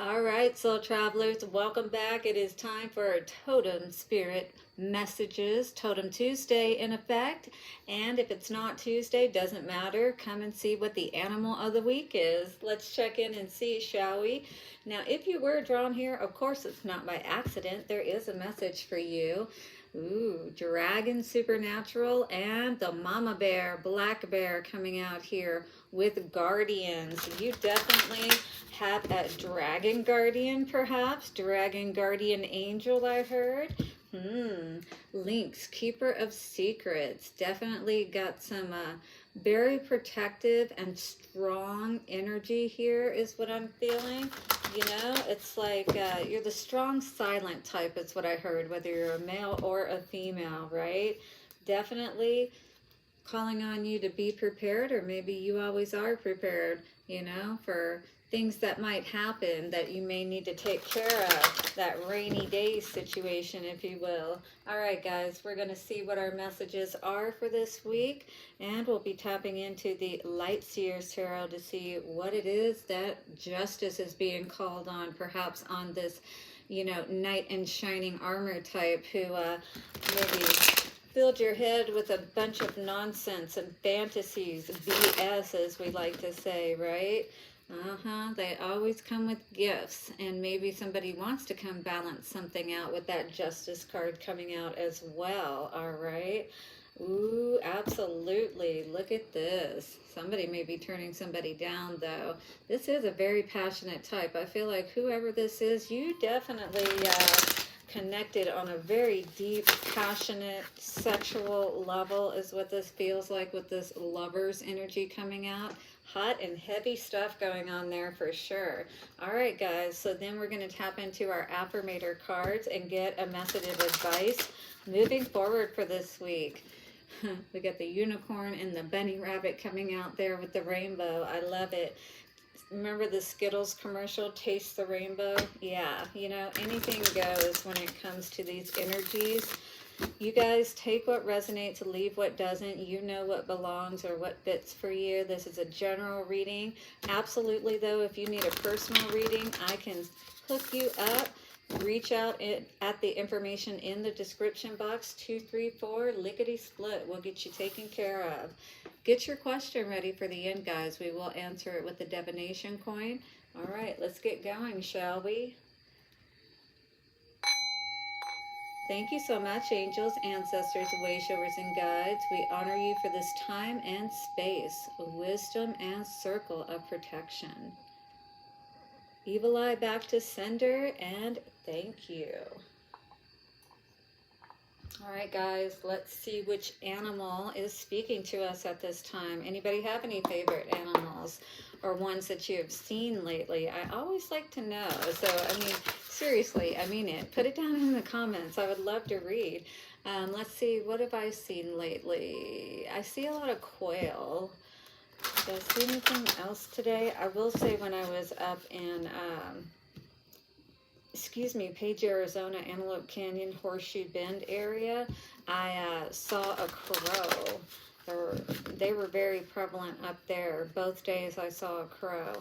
All right, soul travelers, welcome back. It is time for our totem spirit messages. Totem Tuesday in effect. And if it's not Tuesday, doesn't matter. Come and see what the animal of the week is. Let's check in and see, shall we? Now, if you were drawn here, of course it's not by accident. There is a message for you. Ooh, dragon supernatural and the mama bear, black bear coming out here with guardians. You definitely have a dragon guardian, perhaps. Dragon guardian angel, I heard. Lynx, keeper of secrets. Definitely got some very protective and strong energy here is what I'm feeling. You know, it's like you're the strong silent type is what I heard, whether you're a male or a female, right? Definitely calling on you to be prepared, or maybe you always are prepared, you know, for things that might happen that you may need to take care of, that rainy day situation, if you will. All right, guys, we're going to see what our messages are for this week, and we'll be tapping into the Light Seers Tarot to see what it is that justice is being called on, perhaps on this, you know, knight in shining armor type who maybe filled your head with a bunch of nonsense and fantasies, BS as we like to say, right? They always come with gifts, and maybe somebody wants to come balance something out with that justice card coming out as well, all right? Ooh, absolutely. Look at this. Somebody may be turning somebody down, though. This is a very passionate type. I feel like whoever this is, you definitely connected on a very deep, passionate, sexual level is what this feels like with this lover's energy coming out. Hot and heavy stuff going on there for sure. All right, guys, so then we're going to tap into our affirmator cards and get a message of advice moving forward for this week. We got the unicorn and the bunny rabbit coming out there with the rainbow. I love it. Remember the Skittles commercial, Taste the Rainbow? Yeah, you know, anything goes when it comes to these energies. You guys take what resonates, leave what doesn't. You know what belongs or what fits for you. This is a general reading. Absolutely, though, if you need a personal reading, I can hook you up. Reach out at the information in the description box, 234 lickety split. We'll get you taken care of. Get your question ready for the end, guys. We will answer it with the divination coin. All right, let's get going, shall we? Thank you so much, angels, ancestors, way-showers, and guides. We honor you for this time and space, wisdom and circle of protection. Evil eye back to sender, and thank you. All right, guys, let's see which animal is speaking to us at this time. Anybody have any favorite animals or ones that you have seen lately? I always like to know. So, I mean, seriously, I mean it. Put it down in the comments. I would love to read. Let's see, what have I seen lately? I see a lot of quail. Did I see anything else today? I will say when I was up in... Page, Arizona, Antelope Canyon, Horseshoe Bend area, I saw a crow. They were very prevalent up there. Both days I saw a crow.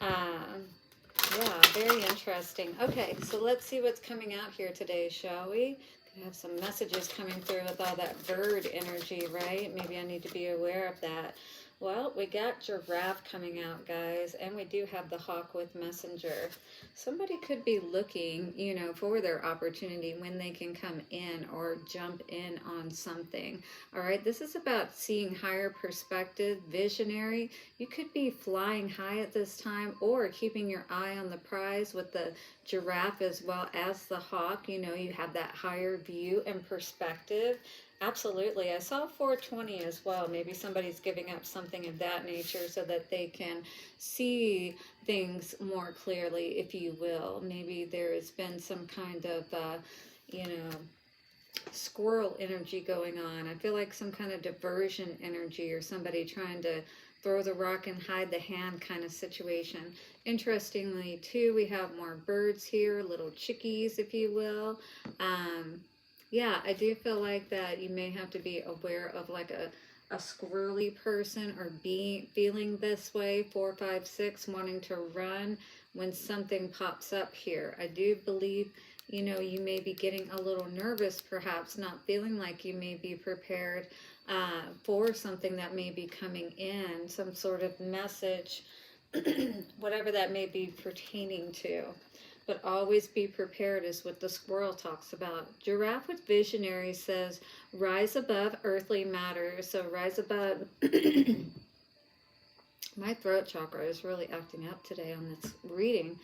Yeah, very interesting. Okay, so let's see what's coming out here today, shall we? We have some messages coming through with all that bird energy, right? Maybe I need to be aware of that. Well, we got giraffe coming out, guys, and we do have the hawk with messenger. Somebody could be looking, you know, for their opportunity when they can come in or jump in on something. All right, this is about seeing higher perspective, visionary. You could be flying high at this time or keeping your eye on the prize with the giraffe as well as the hawk. You know, you have that higher view and perspective. Absolutely. I saw 420 as well. Maybe somebody's giving up something of that nature so that they can see things more clearly, if you will. Maybe there has been some kind of, you know, squirrel energy going on. I feel like some kind of diversion energy or somebody trying to throw the rock and hide the hand kind of situation. Interestingly, too, we have more birds here, little chickies, if you will. Yeah, I do feel like that you may have to be aware of like a squirrely person or feeling this way, 4, 5, 6, wanting to run when something pops up here. I do believe, you know, you may be getting a little nervous, perhaps not feeling like you may be prepared for something that may be coming in, some sort of message, whatever that may be pertaining to. But always be prepared is what the squirrel talks about. Giraffe with Visionary says, rise above earthly matter. So rise above. My throat chakra is really acting up today on this reading.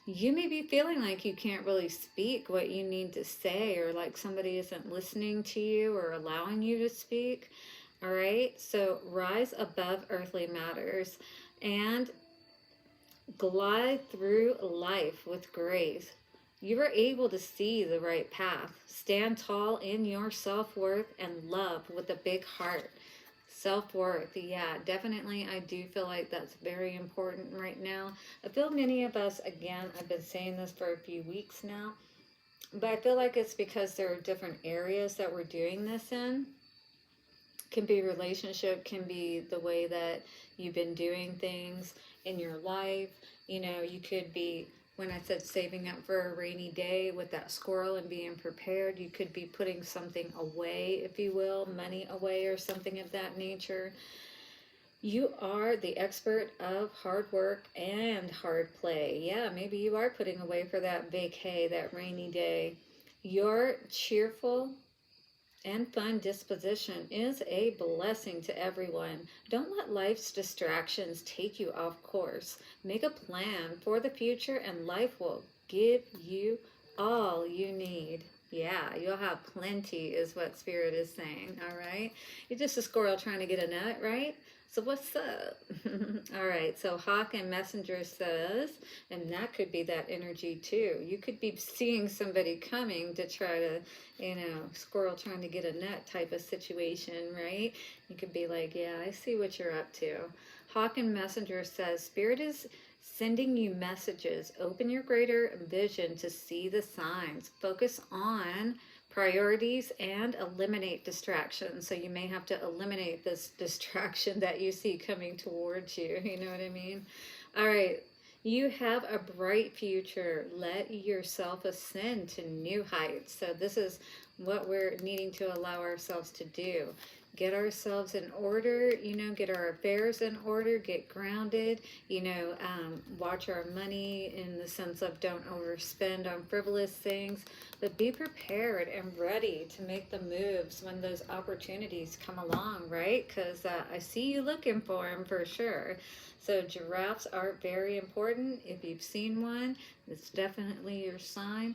You may be feeling like you can't really speak what you need to say, or like somebody isn't listening to you or allowing you to speak. All right, so rise above earthly matters and glide through life with grace. You are able to see the right path. Stand tall in your self-worth and love with a big heart. Self-worth, yeah, definitely. I do feel like that's very important right now. I feel many of us, again, I've been saying this for a few weeks now, but I feel like it's because there are different areas that we're doing this in. Can be relationship, can be the way that you've been doing things in your life. You know, you could be, when I said saving up for a rainy day with that squirrel and being prepared, you could be putting something away, if you will, money away or something of that nature. You are the expert of hard work and hard play. Yeah, maybe you are putting away for that vacay, that rainy day. Your cheerful and fun disposition is a blessing to everyone. Don't let life's distractions take you off course. Make a plan for the future and life will give you all you need. Yeah, you'll have plenty is what Spirit is saying, all right? You're just a squirrel trying to get a nut, right? So what's up? All right, so Hawk and Messenger says, and that could be that energy too. You could be seeing somebody coming to try to, you know, squirrel trying to get a nut type of situation, right? You could be like, yeah, I see what you're up to. Hawk and Messenger says, Spirit is sending you messages. Open your greater vision to see the signs. Focus on priorities and eliminate distractions. So you may have to eliminate this distraction that you see coming towards you. You know what I mean? All right. You have a bright future. Let yourself ascend to new heights. So this is what we're needing to allow ourselves to do. Get ourselves in order, you know, get our affairs in order, get grounded, you know, watch our money in the sense of don't overspend on frivolous things, but be prepared and ready to make the moves when those opportunities come along, right? Because I see you looking for them for sure. So giraffes are very important. If you've seen one, it's definitely your sign.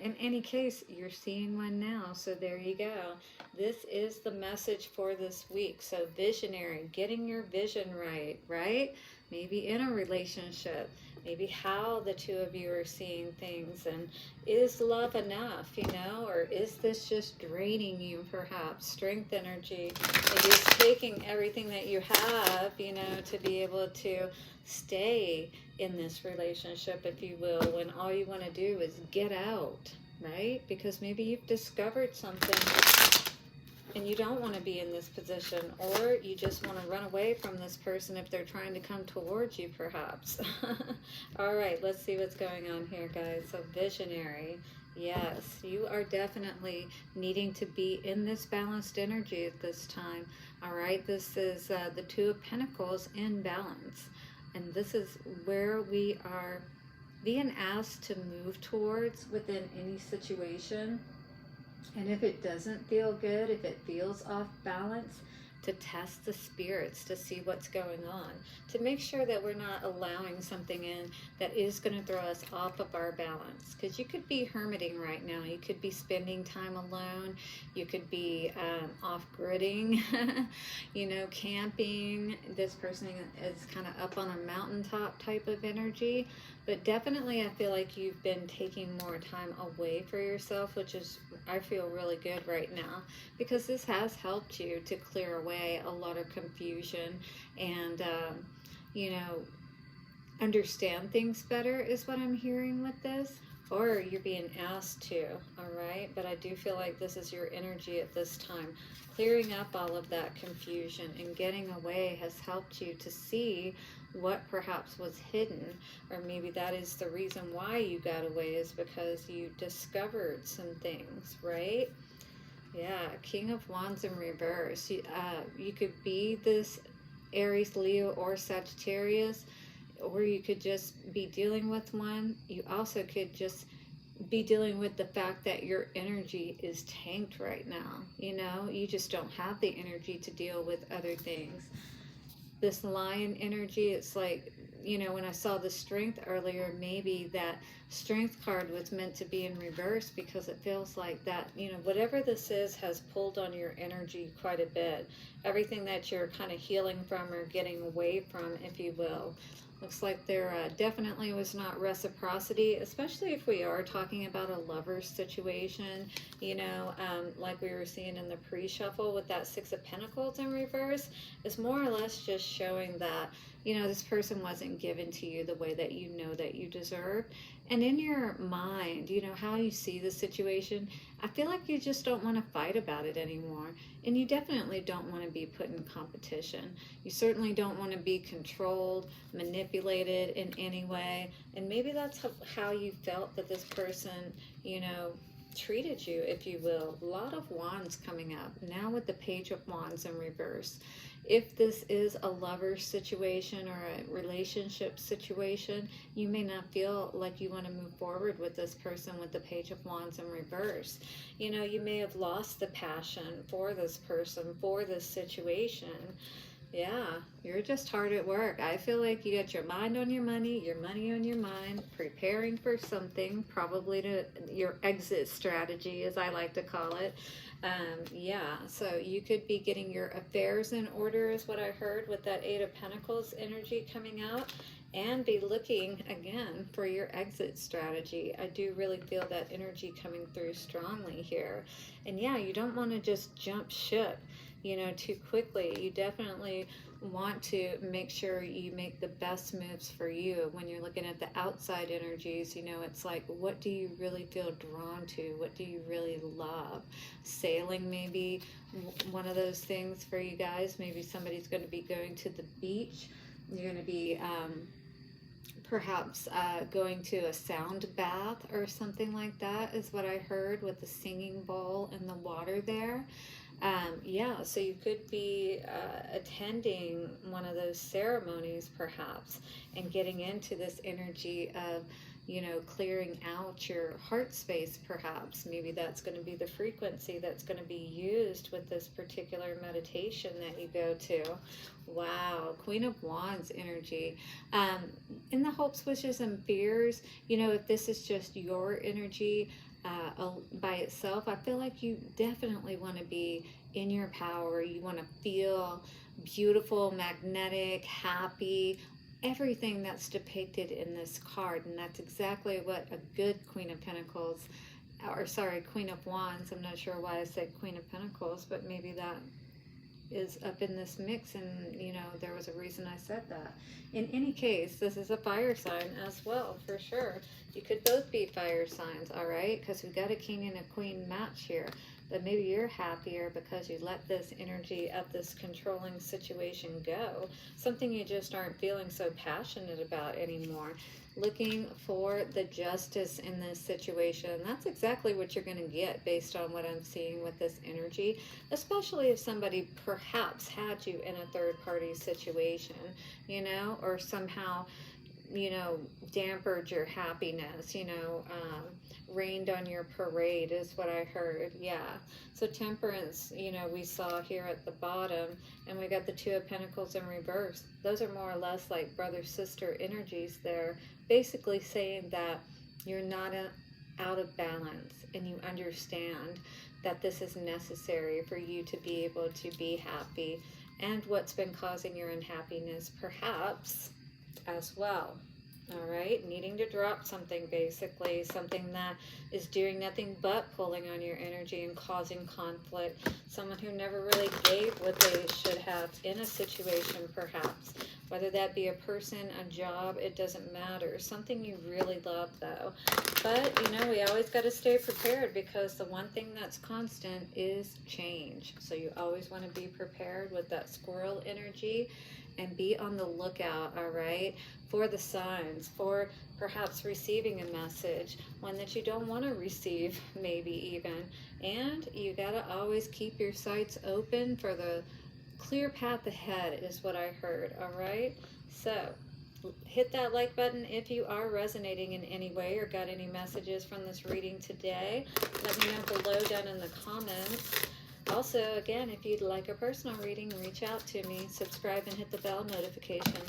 In any case, you're seeing one now, so there you go. This is the message for this week. So visionary, getting your vision right, right? Maybe in a relationship, maybe how the two of you are seeing things, and is love enough, you know, or is this just draining you perhaps? Strength energy, it is taking everything that you have, you know, to be able to stay in this relationship, if you will, when all you want to do is get out, right? Because maybe you've discovered something and you don't want to be in this position, or you just want to run away from this person if they're trying to come towards you, perhaps. All right, let's see what's going on here, guys. So visionary, yes, you are definitely needing to be in this balanced energy at this time. All right, this is the Two of Pentacles in balance, and this is where we are being asked to move towards within any situation. And if it doesn't feel good, if it feels off balance, to test the spirits to see what's going on, to make sure that we're not allowing something in that is going to throw us off of our balance. Because you could be hermiting right now. You could be spending time alone. You could be off-gridding, you know, camping. This person is kind of up on a mountaintop type of energy. But definitely I feel like you've been taking more time away for yourself, which is, I feel really good right now, because this has helped you to clear away a lot of confusion and, you know, understand things better is what I'm hearing with this. or you're being asked to, all right? But I do feel like this is your energy at this time. Clearing up all of that confusion and getting away has helped you to see what perhaps was hidden, or maybe that is the reason why you got away, is because you discovered some things, right? Yeah, King of Wands in reverse. You could be this Aries, Leo, or Sagittarius, or you could just be dealing with one. You also could just be dealing with the fact that your energy is tanked right now. You know, you just don't have the energy to deal with other things. This lion energy, it's like, you know, when I saw the strength earlier, maybe that strength card was meant to be in reverse, because it feels like that, you know, whatever this is has pulled on your energy quite a bit. Everything that you're kind of healing from or getting away from, if you will. Looks like there definitely was not reciprocity, especially if we are talking about a lover's situation, you know, like we were seeing in the pre-shuffle with that Six of Pentacles in reverse, is more or less just showing that, you know, this person wasn't given to you the way that you know that you deserve. And in your mind, you know, how you see the situation, I feel like you just don't want to fight about it anymore. And you definitely don't want to be put in competition. You certainly don't want to be controlled, manipulated in any way. And maybe that's how you felt that this person, you know, treated you, if you will. A lot of wands coming up now with the Page of Wands in reverse. If this is a lover situation or a relationship situation, you may not feel like you want to move forward with this person with the Page of Wands in reverse. You know, you may have lost the passion for this person, for this situation. Yeah, you're just hard at work. I feel like you got your mind on your money on your mind, preparing for something, probably to your exit strategy, as I like to call it. Yeah, so you could be getting your affairs in order, is what I heard with that Eight of Pentacles energy coming out, and be looking again for your exit strategy. I do really feel that energy coming through strongly here. And yeah, you don't want to just jump ship, you know, too quickly. You definitely want to make sure you make the best moves for you. When you're looking at the outside energies, you know, it's like, what do you really feel drawn to? What do you really love? Sailing may be one of those things for you guys. Maybe somebody's going to be going to the beach. You're going to be perhaps going to a sound bath or something like that, is what I heard with the singing bowl and the water there. Yeah, so you could be attending one of those ceremonies perhaps, and getting into this energy of, you know, clearing out your heart space perhaps. Maybe that's going to be the frequency that's going to be used with this particular meditation that you go to. Wow, Queen of Wands energy. In the hopes, wishes, and fears, you know, if this is just your energy, by itself, I feel like you definitely want to be in your power. You want to feel beautiful, magnetic, happy, everything that's depicted in this card. And that's exactly what a good Queen of Pentacles, or sorry, Queen of Wands, I'm not sure why I said Queen of Pentacles, but maybe that is up in this mix, and you know, there was a reason I said that. In any case, this is a fire sign as well, for sure. You could both be fire signs, all right, because we got a king and a queen match here. But maybe you're happier because you let this energy of this controlling situation go, something you just aren't feeling so passionate about anymore. Looking for the justice in this situation. That's exactly what you're going to get based on what I'm seeing with this energy, especially if somebody perhaps had you in a third-party situation, you know, or somehow, you know, dampered your happiness, you know, rained on your parade, is what I heard. Yeah. So Temperance, you know, we saw here at the bottom, and we got the Two of Pentacles in reverse. Those are more or less like brother-sister energies there, basically saying that you're not out of balance, and you understand that this is necessary for you to be able to be happy, and what's been causing your unhappiness perhaps as well. All right, needing to drop something, basically, something that is doing nothing but pulling on your energy and causing conflict. Someone who never really gave what they should have in a situation, perhaps. Whether that be a person, a job, it doesn't matter. Something you really love, though. But, you know, we always got to stay prepared, because the one thing that's constant is change. So you always want to be prepared with that squirrel energy, and be on the lookout, all right, for the signs, for perhaps receiving a message, one that you don't want to receive, maybe even. And you got to always keep your sights open for the clear path ahead, is what I heard, all right? So hit that like button if you are resonating in any way or got any messages from this reading today. Let me know below down in the comments. Also, again, if you'd like a personal reading, reach out to me, subscribe, and hit the bell notification.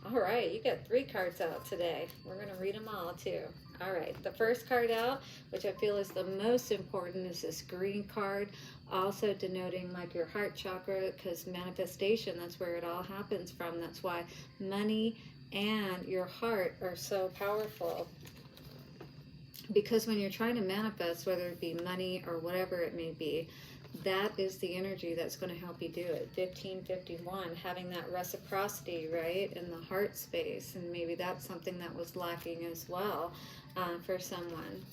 All right, you got 3 cards out today. We're going to read them all, too. All right, the first card out, which I feel is the most important, is this green card, also denoting like your heart chakra, because manifestation, that's where it all happens from. That's why money and your heart are so powerful. Because when you're trying to manifest, whether it be money or whatever it may be, that is the energy that's going to help you do it. 1551, having that reciprocity, right, in the heart space. And maybe that's something that was lacking as well for someone.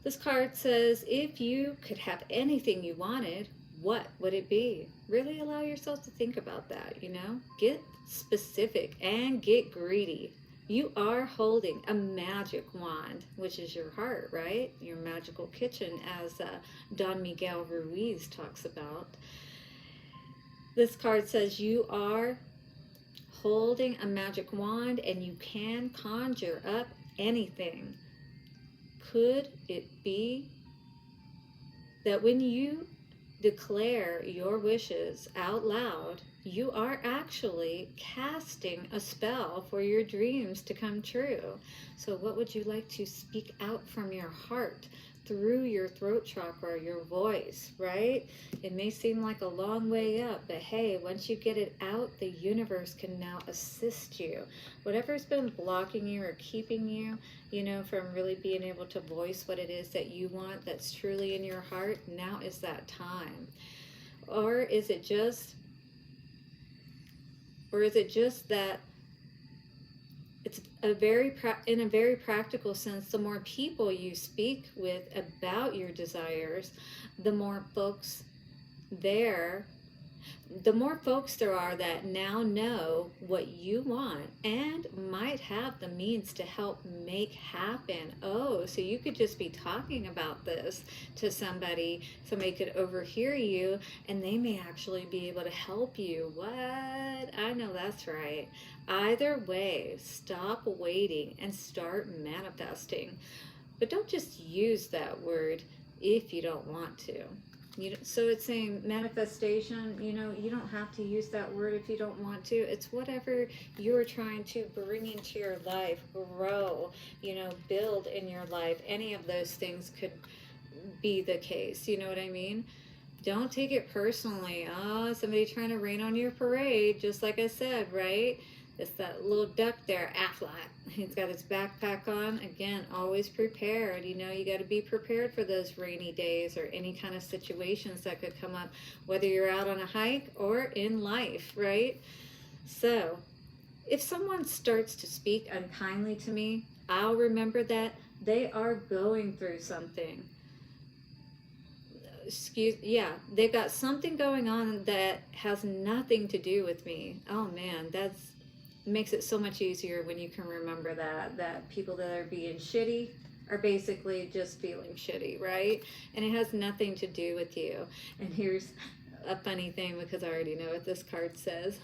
This card says, if you could have anything you wanted, what would it be? Really allow yourself to think about that, you know? Get specific and get greedy. You are holding a magic wand, which is your heart, right? Your magical kitchen, as Don Miguel Ruiz talks about. This card says you are holding a magic wand and you can conjure up anything. Could it be that when you declare your wishes out loud, you are actually casting a spell for your dreams to come true? So what would you like to speak out from your heart through your throat chakra, your voice, right? It may seem like a long way up, but hey, once you get it out, the universe can now assist you. Whatever's been blocking you or keeping you, you know, from really being able to voice what it is that you want, that's truly in your heart, now is that time. Or is it just that it's in a very practical sense, the more people you speak with about your desires, the more folks there are that now know what you want and might have the means to help make happen. Oh, so you could just be talking about this to somebody could overhear you, and they may actually be able to help you. What? I know that's right. Either way, stop waiting and start manifesting. But don't just use that word if you don't want to. So it's saying manifestation, you know, you don't have to use that word if you don't want to. It's whatever you're trying to bring into your life, grow, you know, build in your life. Any of those things could be the case. You know what I mean? Don't take it personally. Oh, somebody trying to rain on your parade, just like I said, right? It's that little duck there, Aflac. He's got his backpack on. Again, always prepared. You know, you got to be prepared for those rainy days or any kind of situations that could come up, whether you're out on a hike or in life, right? So, if someone starts to speak unkindly to me, I'll remember that they are going through something. They've got something going on that has nothing to do with me. Oh man, that's makes it so much easier when you can remember that people that are being shitty are basically just feeling shitty, right? And it has nothing to do with you. And here's a funny thing, because I already know what this card says.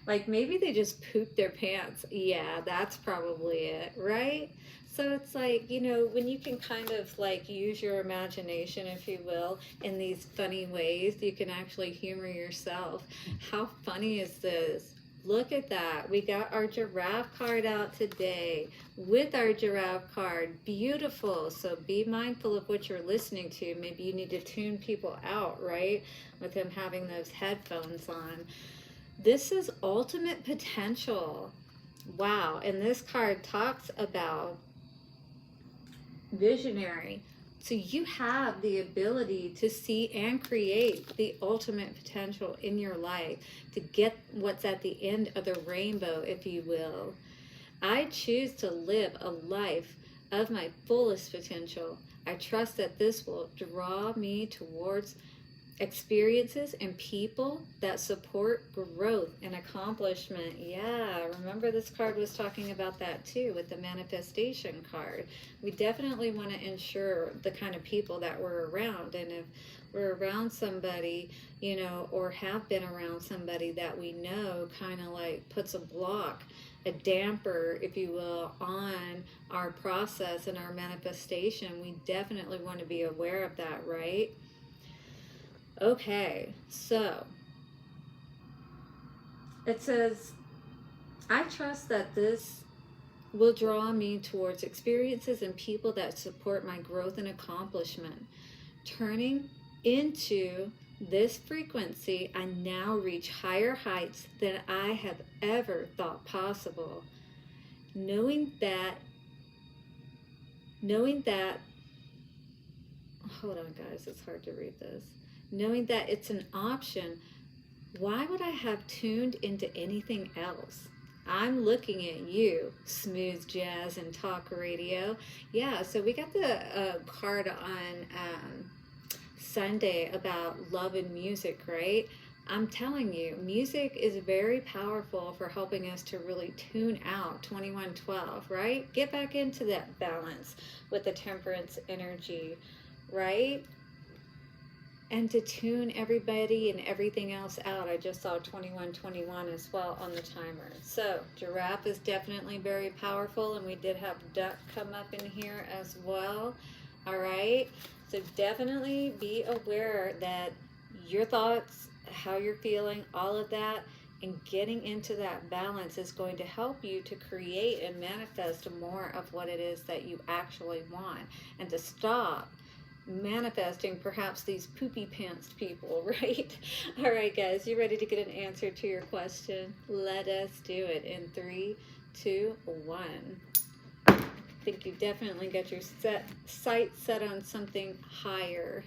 Like, maybe they just pooped their pants. Yeah, that's probably it, right? So it's like, you know, when you can kind of like use your imagination, if you will, in these funny ways, you can actually humor yourself. How funny is this? Look at that. We got our giraffe card out today with our giraffe card. Beautiful. So be mindful of what you're listening to. Maybe you need to tune people out, right? With them having those headphones on. This is ultimate potential. Wow. And this card talks about visionary, So you have the ability to see and create the ultimate potential in your life, to get what's at the end of the rainbow, if you will. I choose to live a life of my fullest potential. I trust that this will draw me towards experiences and people that support growth and accomplishment. Yeah, remember this card was talking about that too with the manifestation card. We definitely want to ensure the kind of people that we're around, and if we're around somebody, you know, or have been around somebody that we know kind of like puts a block, a damper, if you will, on our process and our manifestation, we definitely want to be aware of that, right? Okay, so it says, I trust that this will draw me towards experiences and people that support my growth and accomplishment. Turning into this frequency, I now reach higher heights than I have ever thought possible. Knowing that, hold on guys, it's hard to read this. Knowing that it's an option, why would I have tuned into anything else? I'm looking at you, smooth jazz and talk radio. Yeah, so we got the card on Sunday about love and music, right? I'm telling you, music is very powerful for helping us to really tune out 2112, right? Get back into that balance with the temperance energy, right? And to tune everybody and everything else out. I just saw 2121 as well on the timer. So giraffe is definitely very powerful, and we did have duck come up in here as well. All right, so definitely be aware that your thoughts, how you're feeling, all of that, and getting into that balance is going to help you to create and manifest more of what it is that you actually want, and to stop manifesting perhaps these poopy pants people, right? All right, guys, you ready to get an answer to your question? Let us do it in 3, 2, 1. I think you definitely got your sights set on something higher.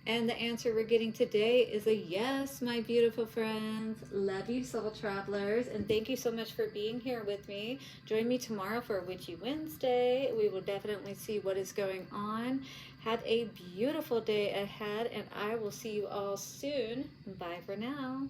And the answer we're getting today is a yes, my beautiful friends. Love you, soul travelers. And thank you so much for being here with me. Join me tomorrow for Witchy Wednesday. We will definitely see what is going on. Have a beautiful day ahead, and I will see you all soon. Bye for now.